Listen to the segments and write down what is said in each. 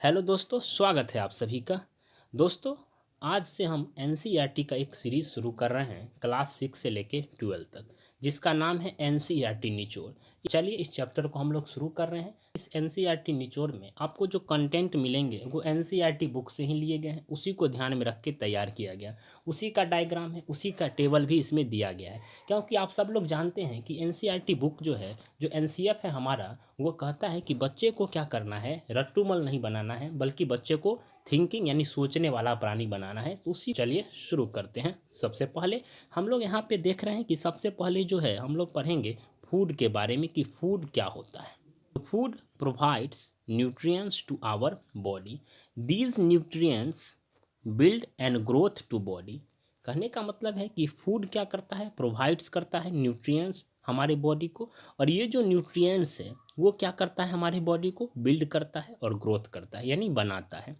Hello दोस्तों, स्वागत है आप सभी का। दोस्तों, आज से हम एनसीईआरटी का एक सीरीज़ शुरू कर रहे हैं क्लास 6 से लेके 12 तक, जिसका नाम है एनसीईआरटी निचोड़। चलिए इस चैप्टर को हम लोग शुरू कर रहे हैं। इस एनसीईआरटी निचोड़ में आपको जो कंटेंट मिलेंगे वो एनसीईआरटी बुक से ही लिए गए हैं, उसी को ध्यान में रख के तैयार किया गया। उसी का डायग्राम है, उसी का टेबल भी इसमें दिया गया है, क्योंकि आप सब लोग जानते हैं कि एनसीईआरटी बुक जो है, जो एनसीएफ है हमारा, वो कहता है कि बच्चे को क्या करना है, रट्टूमल नहीं बनाना है, बल्कि बच्चे को थिंकिंग यानी सोचने वाला प्राणी बनाना है। तो उसी चलिए शुरू करते हैं। सबसे पहले हम लोग यहाँ पे देख रहे हैं कि सबसे पहले जो है हम लोग पढ़ेंगे फूड के बारे में कि फूड क्या होता है। Food provides nutrients to our body. These nutrients build and growth to body. कहने का मतलब है कि फूड क्या करता है, प्रोवाइड्स करता है न्यूट्रिएंट्स हमारे बॉडी को, और ये जो न्यूट्रिएंट्स है वो क्या करता है, हमारी बॉडी को बिल्ड करता है और ग्रोथ करता है यानी बनाता है।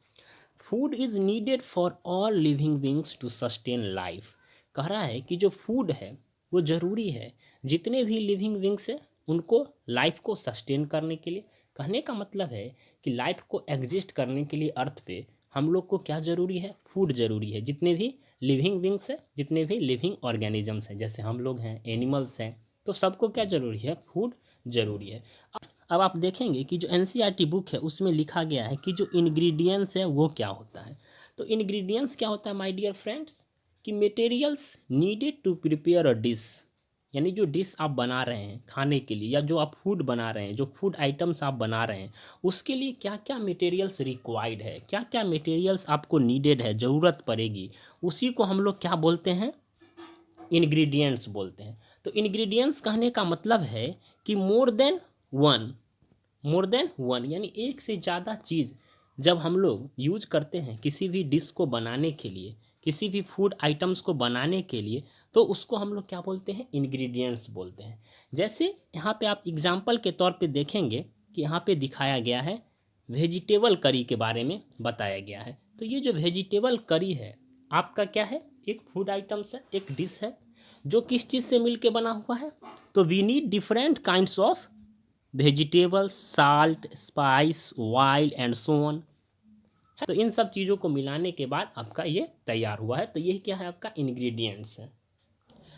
Food is needed for all living beings to sustain life. कह रहा है कि जो फूड है वो ज़रूरी है, जितने भी लिविंग बींग्स हैं उनको लाइफ को सस्टेन करने के लिए। कहने का मतलब है कि लाइफ को एग्जिस्ट करने के लिए अर्थ पे हम लोग को क्या ज़रूरी है, फूड ज़रूरी है। जितने भी लिविंग बींग्स हैं, जितने भी लिविंग ऑर्गेनिजम्स हैं, जैसे हम लोग हैं, एनिमल्स हैं, तो सबको क्या ज़रूरी है, फूड ज़रूरी है। अब आप देखेंगे कि जो एनसीईआरटी बुक है उसमें लिखा गया है कि जो इंग्रेडिएंट्स है वो क्या होता है। तो इंग्रेडिएंट्स क्या होता है माय डियर फ्रेंड्स, कि materials needed to prepare a dish, यानी जो डिश आप बना रहे हैं खाने के लिए, या जो आप फूड बना रहे हैं, जो फूड आइटम्स आप बना रहे हैं, उसके लिए क्या क्या मटेरियल्स रिक्वायर्ड है, क्या क्या मटेरियल्स आपको नीडेड है, ज़रूरत पड़ेगी, उसी को हम लोग क्या बोलते हैं, इंग्रेडिएंट्स बोलते हैं। तो इंग्रेडिएंट्स कहने का मतलब है कि मोर देन वन यानी एक से ज़्यादा चीज़ जब हम लोग यूज करते हैं किसी भी डिश को बनाने के लिए, किसी भी फूड आइटम्स को बनाने के लिए, तो उसको हम लोग क्या बोलते हैं, इंग्रेडिएंट्स बोलते हैं। जैसे यहाँ पे आप एग्जाम्पल के तौर पे देखेंगे कि यहाँ पे दिखाया गया है, वेजिटेबल करी के बारे में बताया गया है। तो ये जो वेजिटेबल करी है आपका क्या है, एक फूड आइटम्स है, एक डिश है, जो किस चीज़ से मिल के बना हुआ है। तो we need different kinds of vegetables, salt, spice, wild and so on. तो इन सब चीज़ों को मिलाने के बाद आपका ये तैयार हुआ है। तो यही क्या है, आपका इंग्रेडिएंट्स है।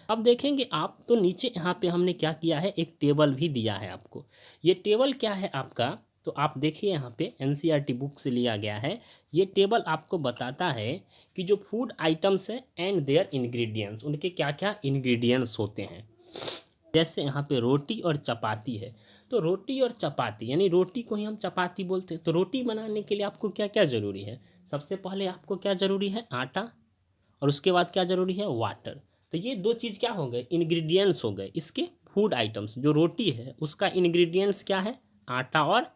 अब देखेंगे आप, तो नीचे यहाँ पे हमने क्या किया है, एक टेबल भी दिया है आपको। ये टेबल क्या है आपका, तो आप देखिए यहाँ पे एनसीईआरटी बुक से लिया गया है। ये टेबल आपको बताता है कि जो फूड आइटम्स हैं एंड देयर इंग्रेडिएंट्स, उनके क्या क्या इंग्रेडिएंट्स होते हैं। जैसे यहाँ पे रोटी और चपाती है, तो रोटी और चपाती यानी रोटी को ही हम चपाती बोलते हैं। तो रोटी बनाने के लिए आपको क्या क्या ज़रूरी है, सबसे पहले आपको क्या ज़रूरी है, आटा, और उसके बाद क्या ज़रूरी है, वाटर। तो ये दो चीज़ क्या हो गए, इंग्रेडिएंट्स हो गए इसके फूड आइटम्स। जो रोटी है उसका इंग्रेडिएंट्स क्या है, आटा और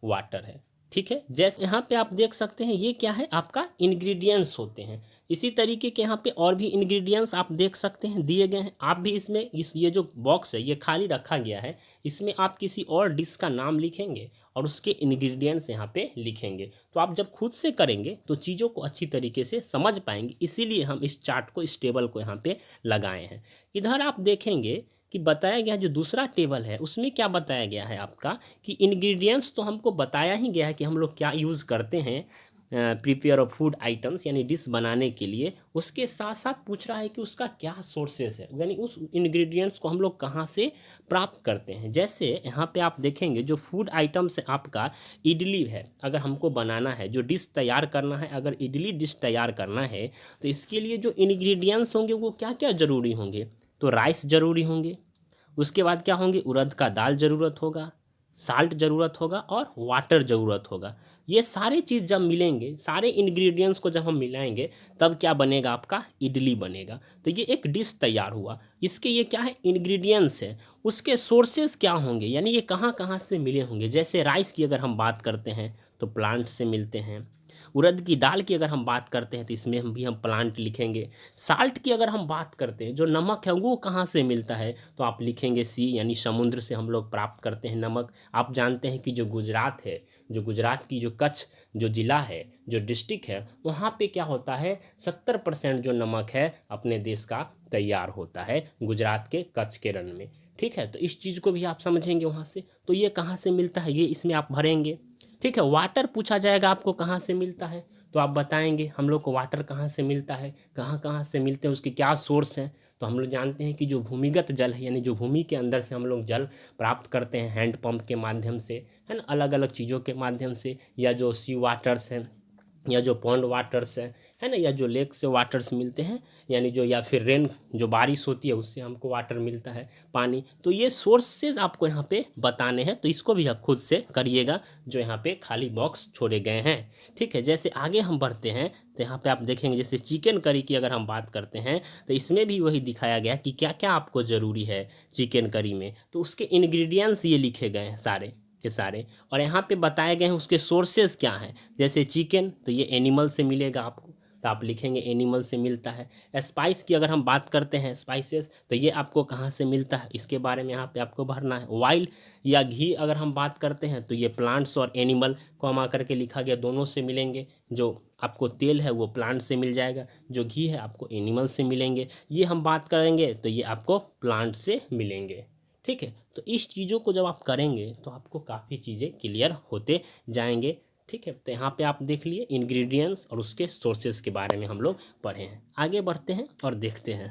वाटर है। ठीक है, जैसे यहाँ पे आप देख सकते हैं ये क्या है, आपका इंग्रेडिएंट्स होते हैं। इसी तरीके के यहाँ पे और भी इंग्रेडिएंट्स आप देख सकते हैं दिए गए हैं। आप भी इसमें ये जो बॉक्स है ये खाली रखा गया है, इसमें आप किसी और डिश का नाम लिखेंगे और उसके इंग्रेडिएंट्स यहाँ पे लिखेंगे। तो आप जब खुद से करेंगे तो चीज़ों को अच्छी तरीके से समझ पाएंगे, इसीलिए हम इस चार्ट को, इस टेबल को यहाँ पे लगाए हैं। इधर आप देखेंगे कि बताया गया जो दूसरा टेबल है उसमें क्या बताया गया है आपका, कि इंग्रेडिएंट्स तो हमको बताया ही गया है कि हम लोग क्या यूज़ करते हैं प्रिपेयर ऑफ फूड आइटम्स यानी डिश बनाने के लिए। उसके साथ साथ पूछ रहा है कि उसका क्या सोर्सेस है, यानी उस इंग्रेडिएंट्स को हम लोग कहाँ से प्राप्त करते हैं। जैसे यहाँ पे आप देखेंगे जो फूड आइटम्स है आपका, इडली है, अगर हमको बनाना है, जो डिश तैयार करना है, अगर इडली डिश तैयार करना है, तो इसके लिए जो इंग्रेडिएंट्स होंगे वो क्या क्या ज़रूरी होंगे, तो राइस ज़रूरी होंगे, उसके बाद क्या होंगे, उड़द का दाल ज़रूरत होगा, साल्ट ज़रूरत होगा और वाटर ज़रूरत होगा। ये सारे चीज़ जब मिलेंगे, सारे इंग्रेडिएंट्स को जब हम मिलाएंगे, तब क्या बनेगा, आपका इडली बनेगा। तो ये एक डिश तैयार हुआ, इसके ये क्या है, इंग्रेडिएंट्स है। उसके सोर्सेस क्या होंगे, यानी ये कहाँ कहाँ से मिले होंगे। जैसे राइस की अगर हम बात करते हैं तो प्लांट से मिलते हैं। उड़द की दाल की अगर हम बात करते हैं तो इसमें हम प्लांट लिखेंगे। साल्ट की अगर हम बात करते हैं, जो नमक है वो कहाँ से मिलता है, तो आप लिखेंगे सी, यानी समुद्र से हम लोग प्राप्त करते हैं नमक। आप जानते हैं कि जो गुजरात है, जो गुजरात की जो कच्छ जो ज़िला है, जो डिस्ट्रिक्ट है, वहाँ पे क्या होता है, 70% जो नमक है अपने देश का तैयार होता है गुजरात के कच्छ के रण में। ठीक है, तो इस चीज़ को भी आप समझेंगे वहाँ से। तो ये कहाँ से मिलता है, ये इसमें आप भरेंगे। ठीक है। वाटर पूछा जाएगा आपको कहाँ से मिलता है, तो आप बताएंगे हम लोग को वाटर कहाँ से मिलता है, कहाँ कहाँ से मिलते हैं, उसके क्या सोर्स हैं। तो हम लोग जानते हैं कि जो भूमिगत जल है, यानी जो भूमि के अंदर से हम लोग जल प्राप्त करते हैं हैंड पंप के माध्यम से, है ना, अलग अलग चीज़ों के माध्यम से, या जो सी वाटर्स हैं, या जो पॉन्ड वाटर्स है ना, या जो लेक से वाटर्स मिलते हैं, यानी जो, या फिर रेन जो बारिश होती है उससे हमको वाटर मिलता है, पानी। तो ये सोर्सेज आपको यहाँ पे बताने हैं, तो इसको भी आप खुद से करिएगा जो यहाँ पे खाली बॉक्स छोड़े गए हैं। ठीक है। जैसे आगे हम बढ़ते हैं तो यहाँ पे आप देखेंगे जैसे चिकन करी की अगर हम बात करते हैं तो इसमें भी वही दिखाया गया कि क्या क्या आपको ज़रूरी है चिकन करी में, तो उसके इंग्रेडिएंट्स ये लिखे गए हैं सारे के सारे, और यहाँ पे बताए गए हैं उसके सोर्सेज क्या हैं। जैसे चिकन तो ये एनिमल से मिलेगा आपको, तो आप लिखेंगे एनिमल से मिलता है। स्पाइस की अगर हम बात करते हैं, स्पाइसेस, तो ये आपको कहाँ से मिलता है इसके बारे में यहाँ पे आपको भरना है। ऑयल या घी अगर हम बात करते हैं तो ये प्लांट्स और एनिमल कॉमा करके लिखा गया, दोनों से मिलेंगे। जो आपको तेल है वो प्लांट से मिल जाएगा, जो घी है आपको एनिमल से मिलेंगे। ये हम बात करेंगे तो ये आपको प्लांट से मिलेंगे। ठीक है। तो इस चीज़ों को जब आप करेंगे तो आपको काफ़ी चीज़ें क्लियर होते जाएंगे। ठीक है। तो यहाँ पे आप देख लिए इंग्रेडिएंट्स और उसके सोर्सेज के बारे में हम लोग पढ़े हैं। आगे बढ़ते हैं और देखते हैं।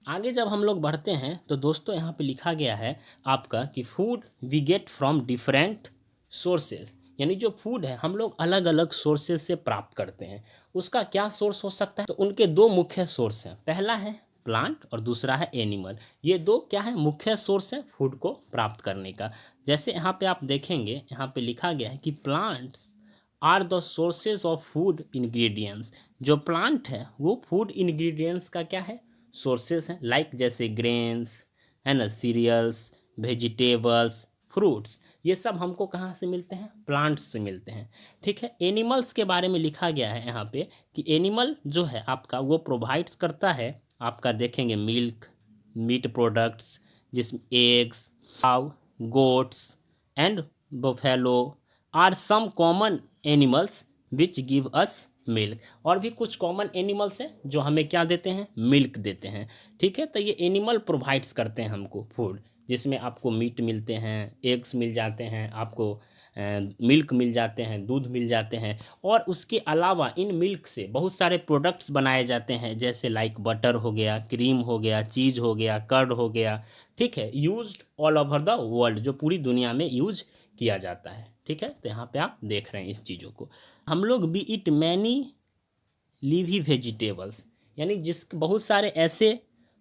आगे जब हम लोग बढ़ते हैं तो दोस्तों यहाँ पे लिखा गया है आपका कि food we get from different sources, यानी जो फूड है हम लोग अलग अलग सोर्सेज से प्राप्त करते हैं। उसका क्या सोर्स हो सकता है, तो उनके दो मुख्य सोर्स हैं, पहला है प्लांट और दूसरा है एनिमल। ये दो क्या है, मुख्य सोर्स है फूड को प्राप्त करने का। जैसे यहाँ पे आप देखेंगे, यहाँ पे लिखा गया है कि plants are the sources of food ingredients. जो प्लांट है वो फूड इंग्रेडिएंट्स का क्या है, सोर्सेज हैं। लाइक जैसे ग्रेन्स, है ना, सीरियल्स, वेजिटेबल्स, फ्रूट्स, ये सब हमको कहाँ से मिलते हैं, प्लांट्स से मिलते हैं। ठीक है। एनिमल्स के बारे में लिखा गया है यहाँ पे कि एनिमल जो है आपका वो प्रोवाइड्स करता है आपका, देखेंगे मिल्क, मीट प्रोडक्ट्स, जिसमें eggs, cow, goats and buffalo are some common animals which give us milk. और भी कुछ कॉमन एनिमल्स हैं जो हमें क्या देते हैं, मिल्क देते हैं। ठीक है। तो ये एनिमल प्रोवाइड्स करते हैं हमको फूड, जिसमें आपको मीट मिलते हैं, एग्स मिल जाते हैं आपको, मिल्क मिल जाते हैं, दूध मिल जाते हैं। और उसके अलावा इन मिल्क से बहुत सारे प्रोडक्ट्स बनाए जाते हैं, जैसे लाइक बटर हो गया, क्रीम हो गया, चीज़ हो गया, कर्ड हो गया। ठीक है। Used all over the world, जो पूरी दुनिया में यूज किया जाता है। ठीक है। तो यहाँ पे आप देख रहे हैं इस चीज़ों को। हम लोग भी इट मैनी लीवी वेजिटेबल्स, यानी जिस बहुत सारे ऐसे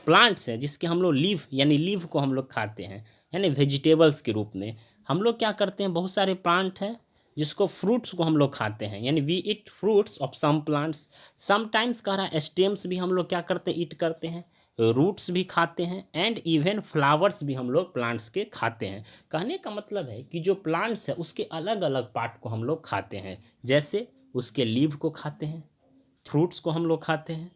प्लांट्स हैं जिसके हम लोग लीव, यानी लीव को हम लोग खाते हैं, यानी वेजिटेबल्स के रूप में। हम लोग क्या करते हैं, बहुत सारे प्लांट हैं जिसको फ्रूट्स को हम लोग खाते हैं, यानी we eat fruits of some plants. Sometimes कह रहा है स्टेम्स भी हम लोग क्या करते हैं, ईट करते हैं, रूट्स भी खाते हैं, एंड इवन फ्लावर्स भी हम लोग प्लांट्स के खाते हैं। कहने का मतलब है कि जो प्लांट्स है उसके अलग अलग पार्ट को हम लोग खाते हैं। जैसे उसके लीव को खाते हैं, फ्रूट्स को हम लोग खाते हैं,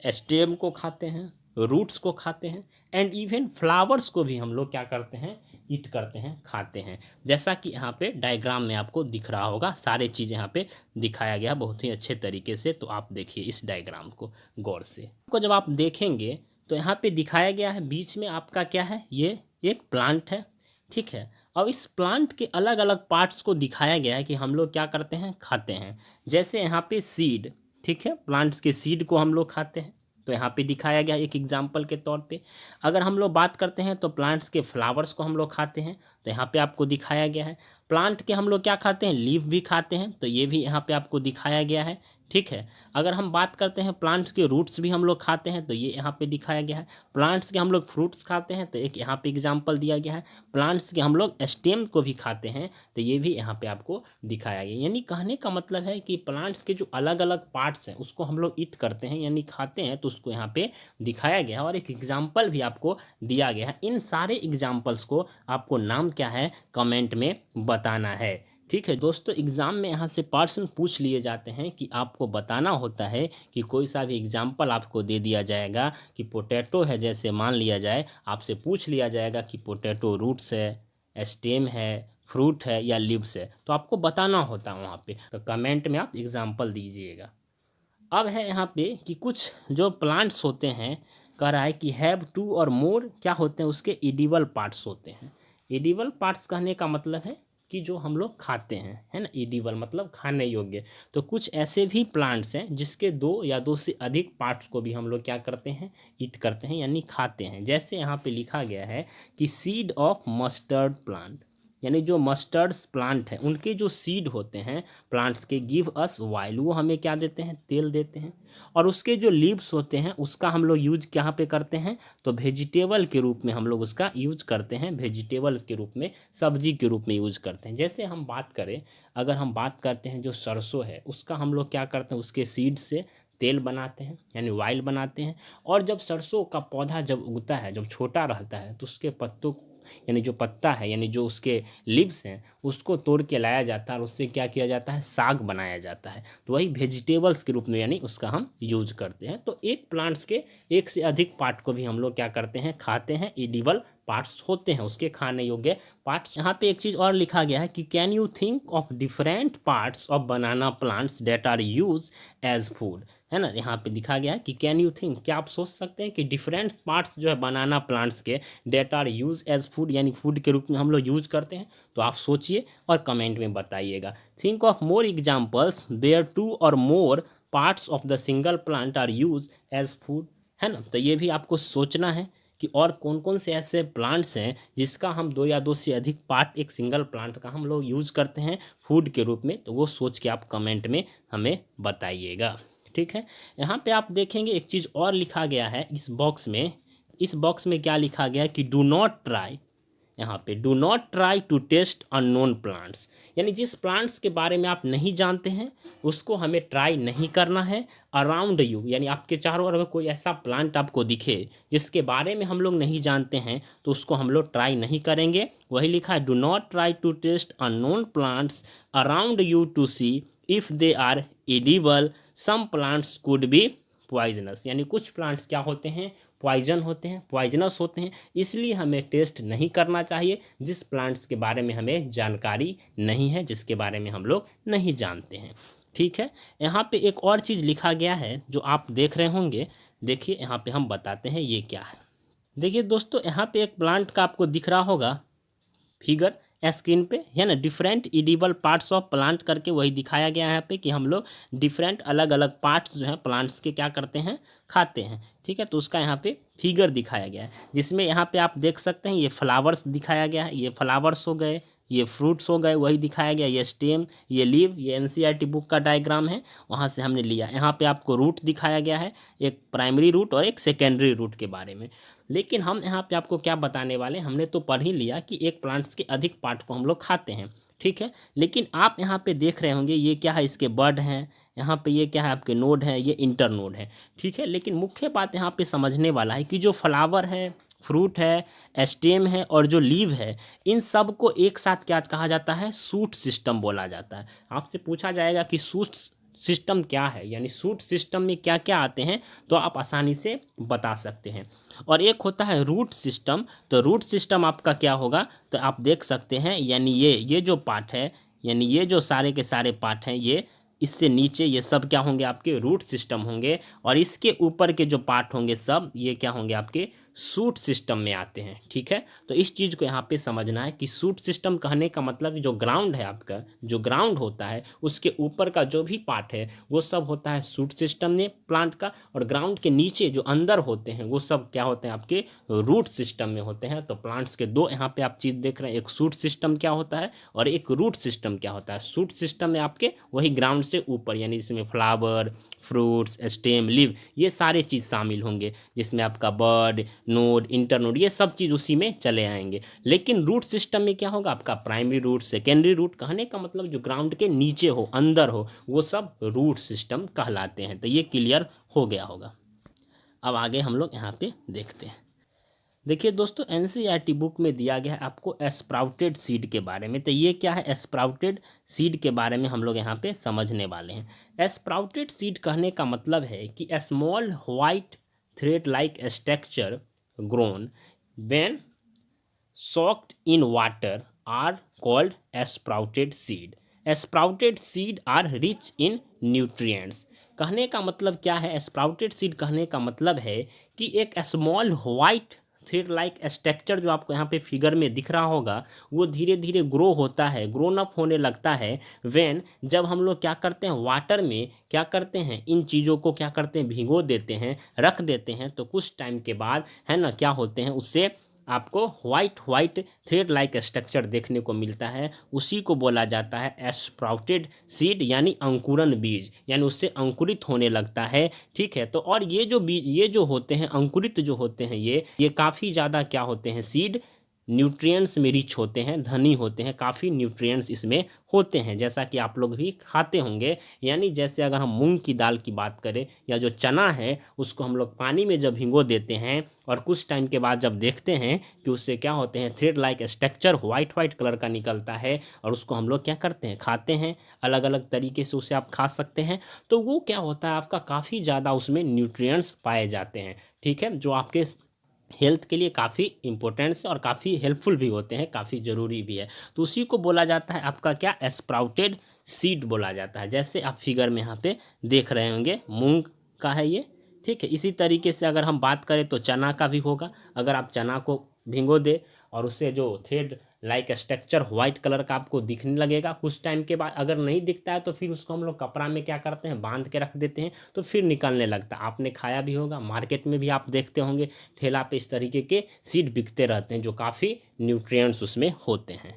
स्टेम को खाते हैं, रूट्स को खाते हैं, एंड इवन फ्लावर्स को भी हम लोग क्या करते हैं, ईट करते हैं, खाते हैं। जैसा कि यहाँ पे डायग्राम में आपको दिख रहा होगा, सारे चीज़ यहाँ पे दिखाया गया बहुत ही अच्छे तरीके से। तो आप देखिए इस डायग्राम को गौर से, को जब आप देखेंगे तो यहाँ पे दिखाया गया है बीच में आपका क्या है, ये एक प्लांट है। ठीक है। अब इस प्लांट के अलग अलग पार्ट्स को दिखाया गया है कि हम लोग क्या करते हैं, खाते हैं। जैसे यहाँ पे सीड, ठीक है, प्लांट्स के सीड को हम लोग खाते हैं, तो यहाँ पे दिखाया गया एक एग्जाम्पल के तौर पे। अगर हम लोग बात करते हैं तो प्लांट्स के फ्लावर्स को हम लोग खाते हैं, तो यहाँ पे आपको दिखाया गया है। प्लांट के हम लोग क्या खाते हैं, लीफ भी खाते हैं, तो ये भी यहाँ पे आपको दिखाया गया है। ठीक है। अगर हम बात करते हैं प्लांट्स के रूट्स भी हम लोग खाते हैं, तो ये यहाँ पे दिखाया गया है। प्लांट्स के हम लोग फ्रूट्स खाते हैं, तो एक यहाँ पे एग्जाम्पल दिया गया है। प्लांट्स के हम लोग स्टेम को भी खाते हैं, तो ये भी यहाँ पे आपको दिखाया गया। यानी कहने का मतलब है कि प्लांट्स के जो अलग अलग पार्ट्स हैं उसको हम लोग ईट करते हैं, यानी खाते हैं, तो उसको यहाँ पे दिखाया गया है और एक एग्जाम्पल भी आपको दिया गया है। इन सारे एग्जाम्पल्स को आपको नाम क्या है, कमेंट में बताना है। ठीक है दोस्तों, एग्ज़ाम में यहाँ से प्रश्न पूछ लिए जाते हैं कि आपको बताना होता है कि कोई सा भी एग्जाम्पल आपको दे दिया जाएगा कि पोटैटो है, जैसे मान लिया जाए आपसे पूछ लिया जाएगा कि पोटैटो रूट्स है, स्टेम है, फ्रूट है या लीव्स है, तो आपको बताना होता है वहाँ पे। तो कमेंट में आप एग्जाम्पल दीजिएगा। अब है यहाँ पे कि कुछ जो प्लांट्स होते हैं, कह रहा है कि हैव टू और मोर क्या होते हैं, उसके एडिबल पार्ट्स होते हैं। एडिबल पार्ट्स कहने का मतलब है कि जो हम लोग खाते हैं, है ना, एडिबल मतलब खाने योग्य। तो कुछ ऐसे भी प्लांट्स हैं जिसके 2 या 2 से अधिक पार्ट्स को भी हम लोग क्या करते हैं, ईट करते हैं यानी खाते हैं। जैसे यहाँ पे लिखा गया है कि सीड ऑफ मस्टर्ड प्लांट, यानी जो मस्टर्ड प्लांट हैं उनके जो सीड होते हैं प्लांट्स के, गिव अस ऑयल, वो हमें क्या देते हैं, तेल देते हैं। और उसके जो लीव्स होते हैं उसका हम लोग यूज कहाँ पे करते हैं, तो वेजिटेबल के रूप में हम लोग उसका यूज करते हैं, वेजिटेबल के रूप में, सब्जी के रूप में यूज करते हैं। जैसे हम बात करें, अगर हम बात करते हैं जो सरसों है उसका हम लोग क्या करते हैं, उसके सीड से तेल बनाते हैं यानी ऑयल बनाते हैं। और जब सरसों का पौधा जब उगता है, जब छोटा रहता है, तो उसके पत्तों यानी जो पत्ता है यानी जो उसके लीव्स हैं उसको तोड़ के लाया जाता है और उससे क्या किया जाता है, साग बनाया जाता है। तो वही वेजिटेबल्स के रूप में यानी उसका हम यूज करते हैं। तो एक प्लांट्स के एक से अधिक पार्ट को भी हम लोग क्या करते हैं, खाते हैं। एडिबल पार्ट्स होते हैं उसके, खाने योग्य पार्ट्स। यहाँ पे एक चीज़ और लिखा गया है कि can you think of different parts of banana plants that are use as food, है ना। यहाँ पे लिखा गया है कि कैन यू थिंक, क्या आप सोच सकते हैं कि डिफरेंट पार्ट्स जो है बनाना प्लांट्स के that are use as food यानी फूड के रूप में हम लोग यूज करते हैं। तो आप सोचिए और कमेंट में बताइएगा। Think of more examples where 2 और more parts of the single plant are use as food, है ना। तो ये भी आपको सोचना है कि और कौन कौन से ऐसे प्लांट्स हैं जिसका हम 2 या 2 से अधिक पार्ट एक सिंगल प्लांट का हम लोग यूज करते हैं फूड के रूप में। तो वो सोच के आप कमेंट में हमें बताइएगा, ठीक है। यहाँ पे आप देखेंगे एक चीज़ और लिखा गया है इस बॉक्स में। इस बॉक्स में क्या लिखा गया है कि डू नॉट ट्राई, यहाँ पे do not try to taste unknown plants, यानी जिस प्लांट्स के बारे में आप नहीं जानते हैं उसको हमें ट्राई नहीं करना है। अराउंड यू, यानी आपके चारों ओर अगर कोई ऐसा प्लांट आपको दिखे जिसके बारे में हम लोग नहीं जानते हैं तो उसको हम लोग ट्राई नहीं करेंगे। वही लिखा है, do not try to taste unknown plants around you to see if they are edible, some plants could be poisonous, यानी कुछ प्लांट्स क्या होते हैं, पॉइजन होते हैं, पॉइजनस होते हैं। इसलिए हमें टेस्ट नहीं करना चाहिए जिस प्लांट्स के बारे में हमें जानकारी नहीं है, जिसके बारे में हम लोग नहीं जानते हैं, ठीक है। यहाँ पे एक और चीज़ लिखा गया है जो आप देख रहे होंगे, देखिए यहाँ पे हम बताते हैं ये क्या है। देखिए दोस्तों, यहाँ पे एक प्लांट का आपको दिख रहा होगा फिगर स्क्रीन पे, है ना, different edible parts of plant करके वही दिखाया गया है यहाँ पे कि हम लोग डिफरेंट अलग अलग पार्ट्स जो हैं प्लांट्स के क्या करते हैं, खाते हैं, ठीक है। तो उसका यहाँ पे फिगर दिखाया गया है जिसमें यहाँ पे आप देख सकते हैं ये फ्लावर्स दिखाया गया है, ये फ्लावर्स हो गए, ये फ्रूट्स हो गए, वही दिखाया गया, ये स्टेम, ये लीव, ये एनसीईआरटी बुक का डायग्राम है, वहाँ से हमने लिया। यहाँ पे आपको रूट दिखाया गया है, एक प्राइमरी रूट और एक सेकेंडरी रूट के बारे में। लेकिन हम यहाँ पे आपको क्या बताने वाले हैं, हमने तो पढ़ ही लिया कि एक प्लांट्स के अधिक पार्ट को हम लोग खाते हैं, ठीक है। लेकिन आप यहाँ पे देख रहे होंगे ये क्या है, इसके बड हैं, यहाँ पे ये क्या है, आपके नोड है, ये इंटर नोड है, ठीक है। लेकिन मुख्य बात यहाँ पे समझने वाला है कि जो फ्लावर है, फ्रूट है, स्टेम है और जो लीव है, इन सब को एक साथ क्या कहा जाता है, सूट सिस्टम बोला जाता है। आपसे पूछा जाएगा कि सूट सिस्टम क्या है, यानी सूट सिस्टम में क्या क्या आते हैं, तो आप आसानी से बता सकते हैं। और एक होता है रूट सिस्टम, तो रूट सिस्टम आपका क्या होगा, तो आप देख सकते हैं, यानी ये जो पार्ट है, यानी ये जो सारे के सारे पार्ट हैं, ये इससे नीचे ये सब क्या होंगे, आपके रूट सिस्टम होंगे। और इसके ऊपर के जो पार्ट होंगे सब ये क्या होंगे, आपके सूट सिस्टम में आते हैं, ठीक है। तो इस चीज़ को यहाँ पे समझना है कि सूट सिस्टम कहने का मतलब जो ग्राउंड है, आपका जो ग्राउंड होता है उसके ऊपर का जो भी पार्ट है वो सब होता है सूट सिस्टम में प्लांट का, और ग्राउंड के नीचे जो अंदर होते हैं वो सब क्या होते हैं, आपके रूट सिस्टम में होते हैं। तो प्लांट्स के दो यहाँ पे आप चीज़ देख रहे हैं, एक सूट सिस्टम क्या होता है और एक रूट सिस्टम क्या होता है। सूट सिस्टम में आपके वही ग्राउंड से ऊपर, यानी इसमें फ्लावर, फ्रूट्स, स्टेम, लीव, ये सारे चीज़ शामिल होंगे, जिसमें आपका बर्ड, नोड, इंटरनोड, ये सब चीज़ उसी में चले आएंगे। लेकिन रूट सिस्टम में क्या होगा, आपका प्राइमरी रूट, सेकेंडरी रूट, कहने का मतलब जो ग्राउंड के नीचे हो, अंदर हो, वो सब रूट सिस्टम कहलाते हैं। तो ये क्लियर हो गया होगा। अब आगे हम लोग यहाँ पे देखते हैं। देखिए दोस्तों, एनसीईआरटी बुक में दिया गया है आपको स्प्राउटेड सीड के बारे में। तो ये क्या है, स्प्राउटेड सीड के बारे में हम लोग यहाँ पे समझने वाले हैं। स्प्राउटेड सीड कहने का मतलब है कि small white thread like structure grown when soaked in water are called sprouted seed. Sprouted seed are rich in nutrients. कहने का मतलब क्या है, स्प्राउटेड सीड कहने का मतलब है कि एक small white thread like structure जो आपको यहाँ पे फिगर में दिख रहा होगा वो धीरे धीरे ग्रो होता है, ग्रोन अप होने लगता है व्हेन, जब हम लोग क्या करते हैं वाटर में क्या करते हैं इन चीज़ों को क्या करते हैं भिगो देते हैं, रख देते हैं। तो कुछ टाइम के बाद है ना क्या होते हैं उससे आपको white white thread like structure देखने को मिलता है। उसी को बोला जाता है स्प्राउटेड सीड यानी अंकुरन बीज, यानी उससे अंकुरित होने लगता है। ठीक है, तो और ये जो बीज ये जो होते हैं अंकुरित जो होते हैं ये काफ़ी ज़्यादा क्या होते हैं सीड न्यूट्रिएंट्स में रिच होते हैं, धनी होते हैं, काफ़ी न्यूट्रिएंट्स इसमें होते हैं, जैसा कि आप लोग भी खाते होंगे। यानी जैसे अगर हम मूंग की दाल की बात करें या जो चना है उसको हम लोग पानी में जब भिगो देते हैं और कुछ टाइम के बाद जब देखते हैं कि उससे क्या होते हैं thread like structure white white colour का निकलता है और उसको हम लोग क्या करते हैं खाते हैं, अलग अलग तरीके से उसे आप खा सकते हैं। तो वो क्या होता है आपका काफ़ी ज़्यादा उसमें न्यूट्रिएंट्स पाए जाते हैं। ठीक है, जो आपके हेल्थ के लिए काफ़ी इंपॉर्टेंट और काफ़ी हेल्पफुल भी होते हैं, काफ़ी ज़रूरी भी है। तो उसी को बोला जाता है आपका क्या स्प्राउटेड सीड बोला जाता है, जैसे आप फिगर में यहाँ पे देख रहे होंगे मूंग का है ये। ठीक है, इसी तरीके से अगर हम बात करें तो चना का भी होगा। अगर आप चना को भिगो दे और उससे जो thread like structure white colour का आपको दिखने लगेगा, कुछ टाइम के बाद अगर नहीं दिखता है तो फिर उसको हम लोग कपड़ा में क्या करते हैं बांध के रख देते हैं, तो फिर निकलने लगता है। आपने खाया भी होगा, मार्केट में भी आप देखते होंगे ठेला पे इस तरीके के सीड बिकते रहते हैं जो काफ़ी न्यूट्रिएंट्स उसमें होते हैं।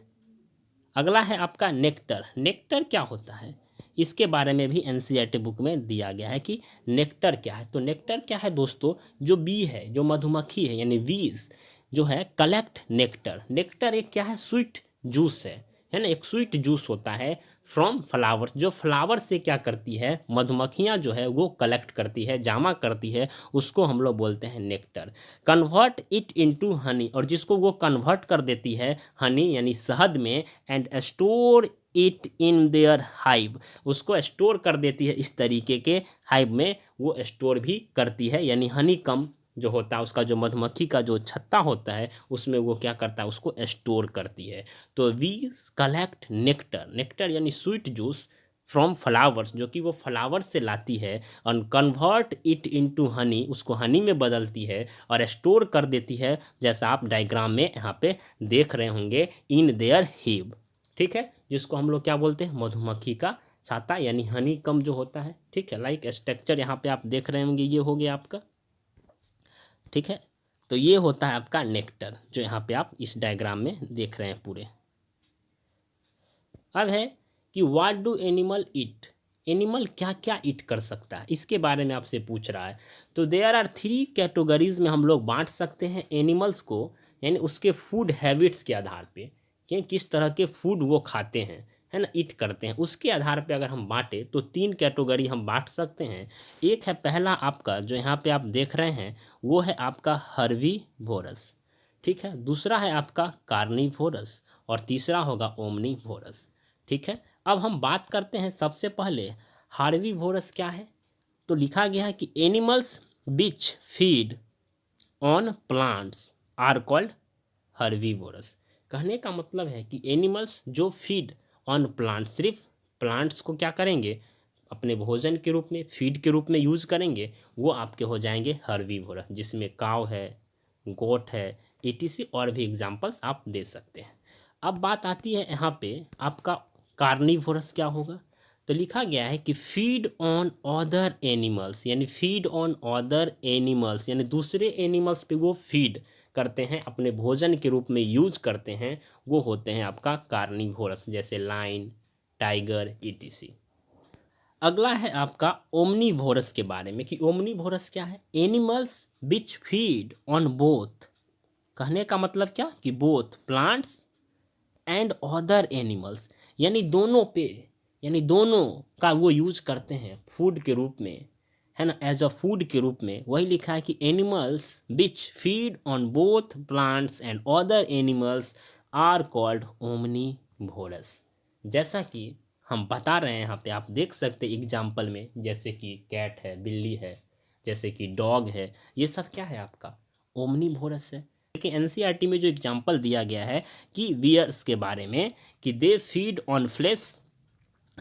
अगला है आपका नेक्टर। नेक्टर क्या होता है इसके बारे में भी एनसीईआरटी बुक में दिया गया है कि नेक्टर क्या है। तो नेक्टर क्या है दोस्तों, जो बी है जो मधुमक्खी है यानी बीज जो है कलेक्ट नेक्टर। नेक्टर एक क्या है स्वीट जूस है ना, एक स्वीट जूस होता है फ्रॉम फ्लावर्स। जो फ्लावर से क्या करती है मधुमक्खियाँ जो है वो कलेक्ट करती है, जमा करती है, उसको हम लोग बोलते हैं nectar. Convert it into Honey, और जिसको वो कन्वर्ट कर देती है हनी यानी शहद में, and store it in their hive, उसको स्टोर कर देती है इस तरीके के हाइव में वो स्टोर भी करती है। यानी हनी कम जो होता है उसका जो मधुमक्खी का जो छत्ता होता है उसमें वो क्या करता है उसको स्टोर करती है। तो वी कलेक्ट नेक्टर, नेक्टर यानी स्वीट जूस फ्रॉम फ्लावर्स, जो कि वो फ्लावर्स से लाती है, और कन्वर्ट इट इनटू हनी, उसको हनी में बदलती है और स्टोर कर देती है, जैसा आप डायग्राम में यहाँ पे देख रहे होंगे इन देयर हिव। ठीक है, जिसको हम लोग क्या बोलते हैं मधुमक्खी का छाता यानी हनी कम जो होता है। ठीक है, लाइक स्ट्रक्चर यहाँ पे आप देख रहे होंगे ये हो गया आपका। ठीक है, तो ये होता है आपका नेक्टर जो यहाँ पे आप इस डायग्राम में देख रहे हैं पूरे। अब है कि what do animal eat, animal क्या क्या ईट कर सकता है इसके बारे में आपसे पूछ रहा है। तो देयर आर 3 कैटेगरीज में हम लोग बांट सकते हैं एनिमल्स को, यानी उसके फूड हैबिट्स के आधार पे कि किस तरह के फूड वो खाते हैं है ना ईट करते हैं, उसके आधार पे अगर हम बांटे तो 3 कैटेगरी हम बांट सकते हैं। एक है पहला आपका जो यहाँ पे आप देख रहे हैं वो है आपका हर्बीवोरस। ठीक है, दूसरा है आपका कार्निवोरस और तीसरा होगा ओमनीवोरस। ठीक है, अब हम बात करते हैं सबसे पहले हार्बीवोरस क्या है। तो लिखा गया है कि animals which feed on plants are called herbivorous. कहने का मतलब है कि एनिमल्स जो फीड ऑन प्लांट, सिर्फ प्लांट्स को क्या करेंगे अपने भोजन के रूप में फीड के रूप में यूज़ करेंगे, वो आपके हो जाएंगे हर्बीवोरस, जिसमें काव है, गोट है, etc और भी एग्जांपल्स आप दे सकते हैं। अब बात आती है यहाँ पे आपका कार्निवोरस क्या होगा। तो लिखा गया है कि फीड ऑन अदर एनिमल्स, यानी फीड ऑन अदर एनिमल्स यानी दूसरे एनिमल्स पे वो फीड करते हैं, अपने भोजन के रूप में यूज करते हैं, वो होते हैं आपका कार्निवोरस, जैसे लाइन, टाइगर, etc। अगला है आपका ओमनीवोरस के बारे में कि ओमनीवोरस क्या है। Animals which feed on both, कहने का मतलब क्या कि both plants and other animals, यानी दोनों पे, यानी दोनों का वो यूज करते हैं फूड के रूप में है ना, एज अ फूड के रूप में। वही लिखा है कि animals which feed on both plants and other animals are called omnivorous. जैसा कि हम बता रहे हैं यहाँ पे आप देख सकते हैं एग्जाम्पल में, जैसे कि कैट है, बिल्ली है, जैसे कि डॉग है, ये सब क्या है आपका ओमनीवोरस है। लेकिन एनसीईआरटी में जो एग्जाम्पल दिया गया है कि बियर्स के बारे में कि they feed on flesh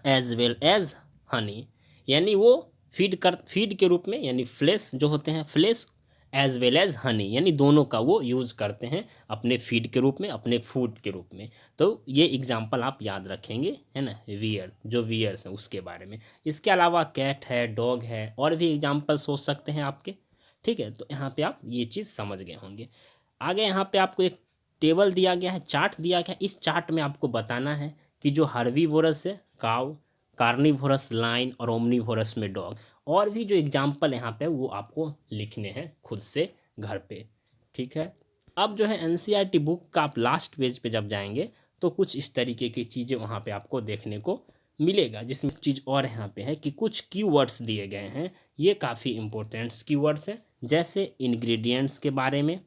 as well as honey, यानी वो फीड के रूप में, यानी फ्लेश जो होते हैं flesh as well as honey, यानी दोनों का वो यूज़ करते हैं अपने फीड के रूप में, अपने फूड के रूप में। तो ये एग्जाम्पल आप याद रखेंगे, है ना, वियर, जो वियर्स हैं उसके बारे में। इसके अलावा कैट है, डॉग है, और भी एग्जाम्पल सोच सकते हैं आपके। ठीक है, तो यहाँ पे आप ये चीज़ समझ गए होंगे। आगे यहाँ पे आपको एक टेबल दिया गया है, चार्ट दिया गया है। इस चार्ट में आपको बताना है कि जो हर्बीवोरस है काऊ, कार्निवोरस लाइन, और ओमनीवोरस में डॉग, और भी जो एग्जाम्पल यहाँ पे वो आपको लिखने हैं खुद से घर पे। ठीक है, अब जो है एनसीईआरटी बुक का आप लास्ट पेज पे जब जाएंगे तो कुछ इस तरीके की चीज़ें वहाँ पे आपको देखने को मिलेगा, जिसमें चीज़ और यहाँ पे है कि कुछ कीवर्ड्स दिए गए हैं। ये काफ़ी इंपॉर्टेंट कीवर्ड्स हैं, जैसे इंग्रेडिएंट्स के बारे में।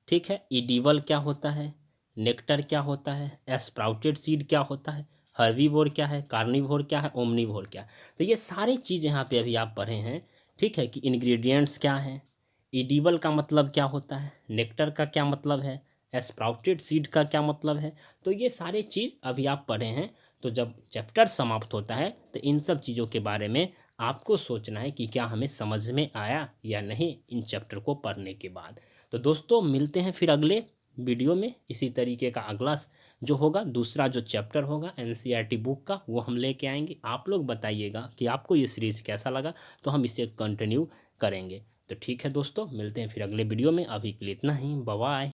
ठीक है, एडिबल क्या होता है, नेक्टर क्या होता है, स्प्राउटेड सीड क्या होता है, हर्बीवोर क्या है, कार्निवोर क्या है, ओमनीवोर क्या है। तो ये सारी चीज़ यहाँ पे अभी आप पढ़े हैं। ठीक है, कि इंग्रेडिएंट्स क्या हैं, एडिबल का मतलब क्या होता है, नेक्टर का क्या मतलब है, स्प्राउटेड सीड का क्या मतलब है। तो ये सारे चीज़ अभी आप पढ़े हैं। तो जब चैप्टर समाप्त होता है तो इन सब चीज़ों के बारे में आपको सोचना है कि क्या हमें समझ में आया या नहीं इन चैप्टर को पढ़ने के बाद। तो दोस्तों मिलते हैं फिर अगले वीडियो में। इसी तरीके का अगला जो होगा, दूसरा जो चैप्टर होगा एनसीईआरटी बुक का, वो हम लेके आएंगे। आप लोग बताइएगा कि आपको ये सीरीज़ कैसा लगा, तो हम इसे कंटिन्यू करेंगे। तो ठीक है दोस्तों, मिलते हैं फिर अगले वीडियो में। अभी के लिए इतना ही, बाय बाय।